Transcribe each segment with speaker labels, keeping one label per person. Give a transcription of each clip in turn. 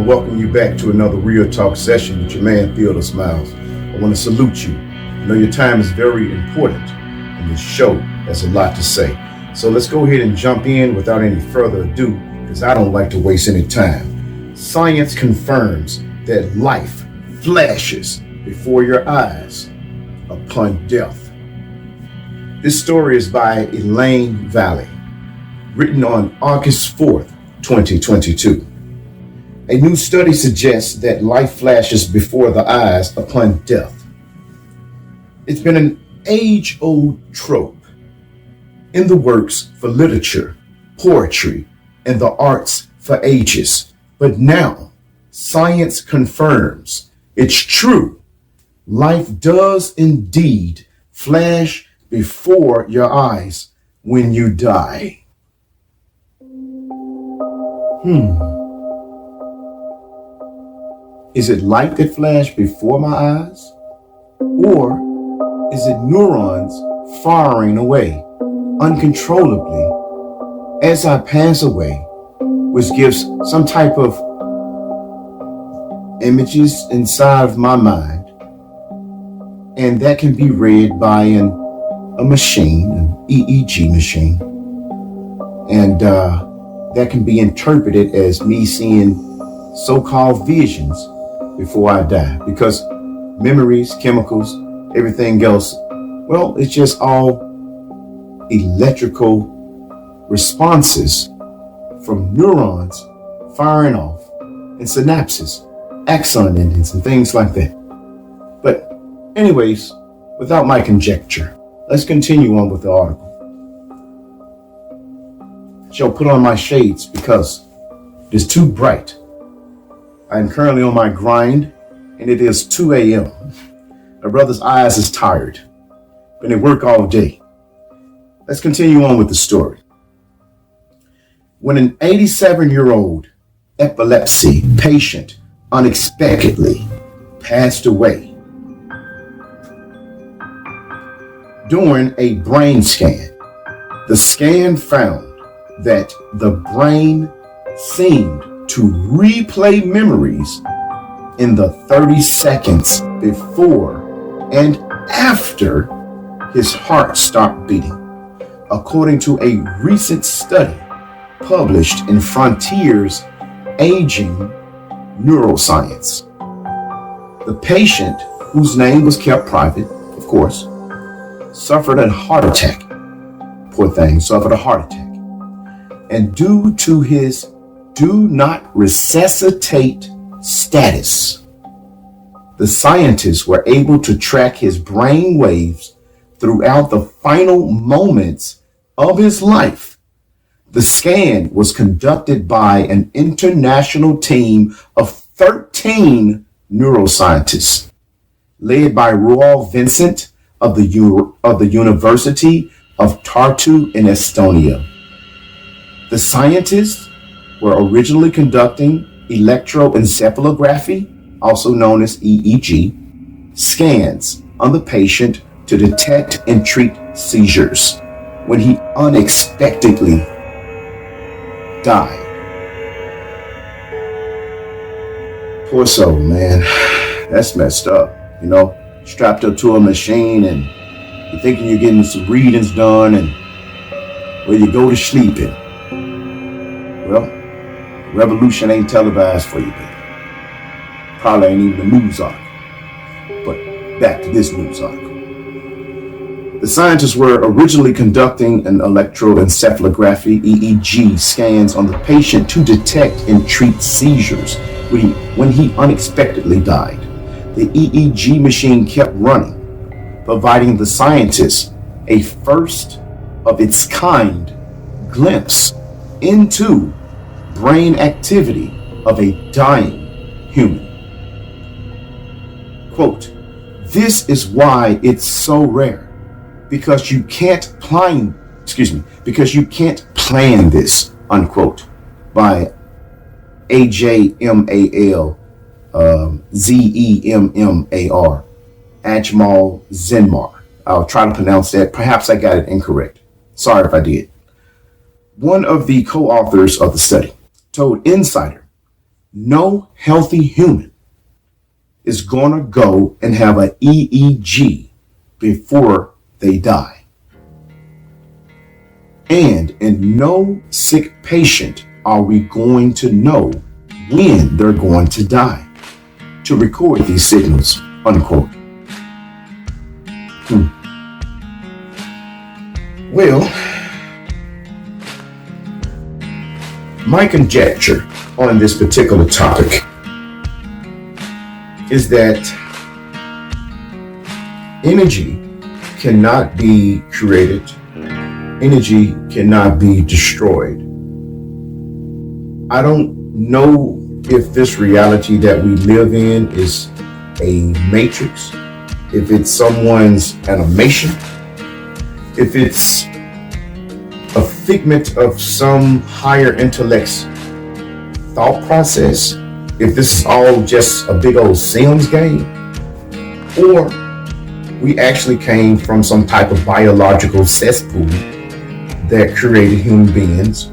Speaker 1: to welcome you back to another Real Talk session with your man, Theodore Smiles. I want to salute you. I know your time is very important, and this show has a lot to say. So let's go ahead and jump in without any further ado, because I don't like to waste any time. Science confirms that life flashes before your eyes upon death. This story is by Elaine Valley, written on August 4th, 2022. A new study suggests that life flashes before the eyes upon death. It's been an age-old trope in the works for literature, poetry, and the arts for ages. But now, science confirms it's true. Life does indeed flash before your eyes when you die. Is it light that flashed before my eyes? Or is it neurons firing away uncontrollably as I pass away, which gives some type of images inside of my mind, and that can be read by a machine, an EEG machine, and that can be interpreted as me seeing so-called visions before I die, because memories, chemicals, everything else, well, it's just all electrical responses from neurons firing off and synapses, axon endings, and things like that. But anyways, without my conjecture, let's continue on with the article. I shall put on my shades because it is too bright. I am currently on my grind, and it is 2 a.m. My brother's eyes is tired. Been at work all day. Let's continue on with the story. When an 87-year-old epilepsy patient unexpectedly passed away during a brain scan, the scan found that the brain seemed to replay memories in the 30 seconds before and after his heart stopped beating, according to a recent study published in Frontiers Aging Neuroscience. The patient, whose name was kept private, of course, suffered a heart attack. Poor thing, suffered a heart attack. And due to his do not resuscitate status, the scientists were able to track his brain waves throughout the final moments of his life. The scan was conducted by an international team of 13 neuroscientists, led by Roy Vincent of the University of Tartu in Estonia. The scientists were originally conducting electroencephalography, also known as EEG, scans on the patient to detect and treat seizures when he unexpectedly died. Poor soul, man. That's messed up. Strapped up to a machine and you're thinking you're getting some readings done and where you go to sleep in. Well, revolution ain't televised for you, baby. Probably ain't even a news article. But back to this news article. The scientists were originally conducting an electroencephalography, EEG, scans on the patient to detect and treat seizures when he unexpectedly died. The EEG machine kept running, providing the scientists a first of its kind glimpse into brain activity of a dying human. Quote, "This is why it's so rare, because you can't plan this," unquote, by AJMAL ZEMMAR, Ajmal Zenmar. I'll try to pronounce that. Perhaps I got it incorrect. Sorry if I did. One of the co-authors of the study told Insider No healthy human is going to go and have an EEG before they die. And in no sick patient are we going to know when they're going to die to record these signals, unquote. Well, my conjecture on this particular topic is that energy cannot be created, energy cannot be destroyed. I don't know if this reality that we live in is a matrix, if it's someone's animation, if it's a figment of some higher intellect's thought process, if this is all just a big old Sims game, or we actually came from some type of biological cesspool that created human beings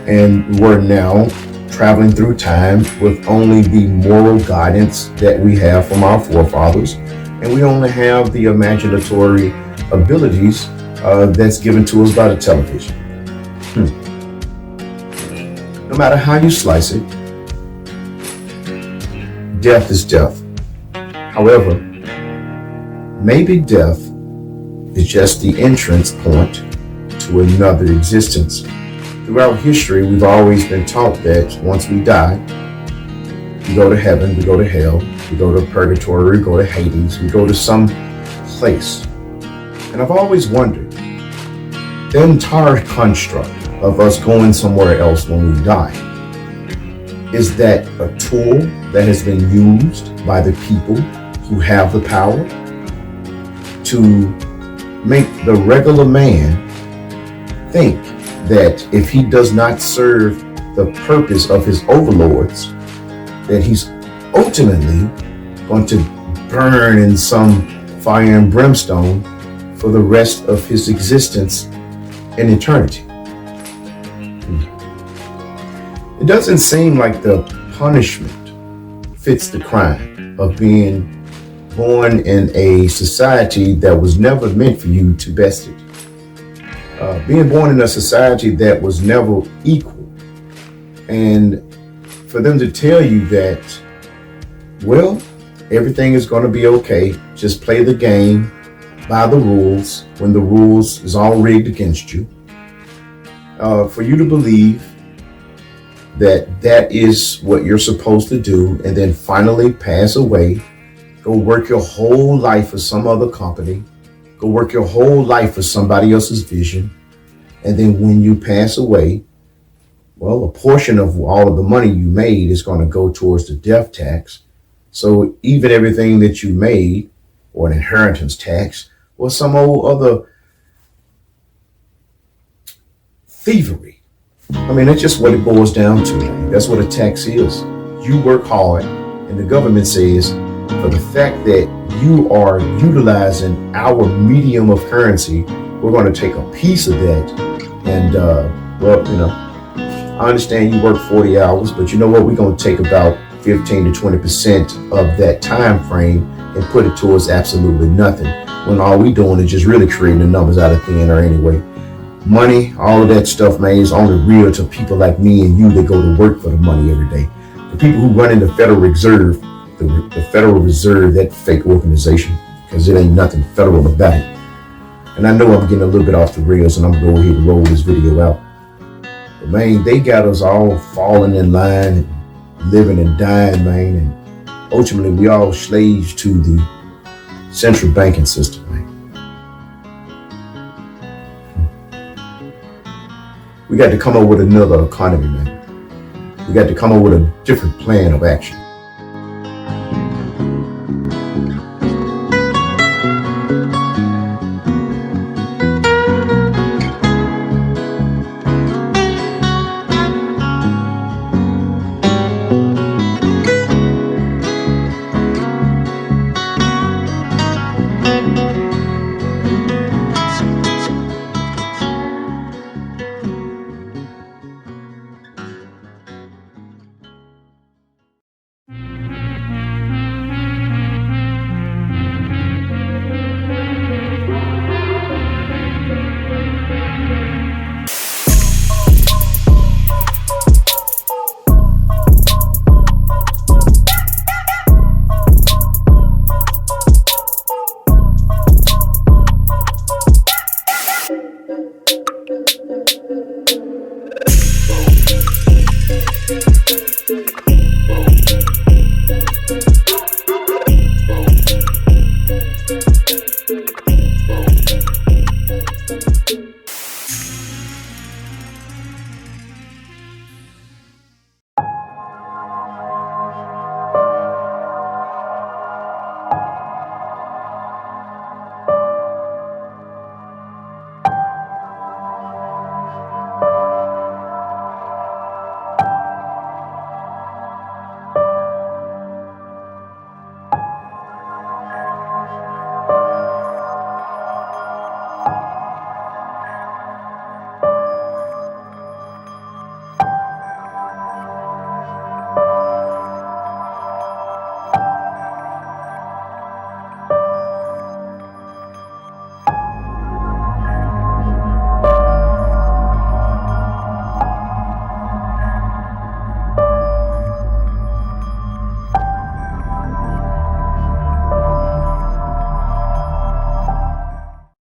Speaker 1: and we're now traveling through time with only the moral guidance that we have from our forefathers, and we only have the imaginatory abilities that's given to us by the television. No matter how you slice it, death is death. However, maybe death is just the entrance point to another existence. Throughout history, we've always been taught that once we die, we go to heaven, we go to hell, we go to purgatory, we go to Hades, we go to some place. And I've always wondered, the entire construct of us going somewhere else when we die, is that a tool that has been used by the people who have the power to make the regular man think that if he does not serve the purpose of his overlords, that he's ultimately going to burn in some fire and brimstone for the rest of his existence in eternity. It doesn't seem like the punishment fits the crime of being born in a society that was never meant for you to best it. Being born in a society that was never equal, and for them to tell you that, well, everything is going to be okay, just play the game by the rules when the rules is all rigged against you, for you to believe that that is what you're supposed to do, and then finally pass away, go work your whole life for some other company, go work your whole life for somebody else's vision, and then when you pass away, well, a portion of all of the money you made is going to go towards the death tax. So even everything that you made, or an inheritance tax, or some old other thievery. I mean, that's just what it boils down to. That's what a tax is. You work hard, and the government says, for the fact that you are utilizing our medium of currency, we're going to take a piece of that. And, well, you know, I understand you work 40 hours, but you know what? We're going to take about 15 to 20% of that time frame and put it towards absolutely nothing, when all we doing is just really creating the numbers out of thin air anyway. Money, all of that stuff, man, is only real to people like me and you that go to work for the money every day. The people who run in the Federal Reserve, the Federal Reserve, that fake organization, because it ain't nothing federal about it. And I know I'm getting a little bit off the rails, and I'm going to go ahead and roll this video out. But man, they got us all falling in line, and living and dying, man. And ultimately, we all slaves to the central banking system, man. We got to come up with another economy, man. We got to come up with a different plan of action.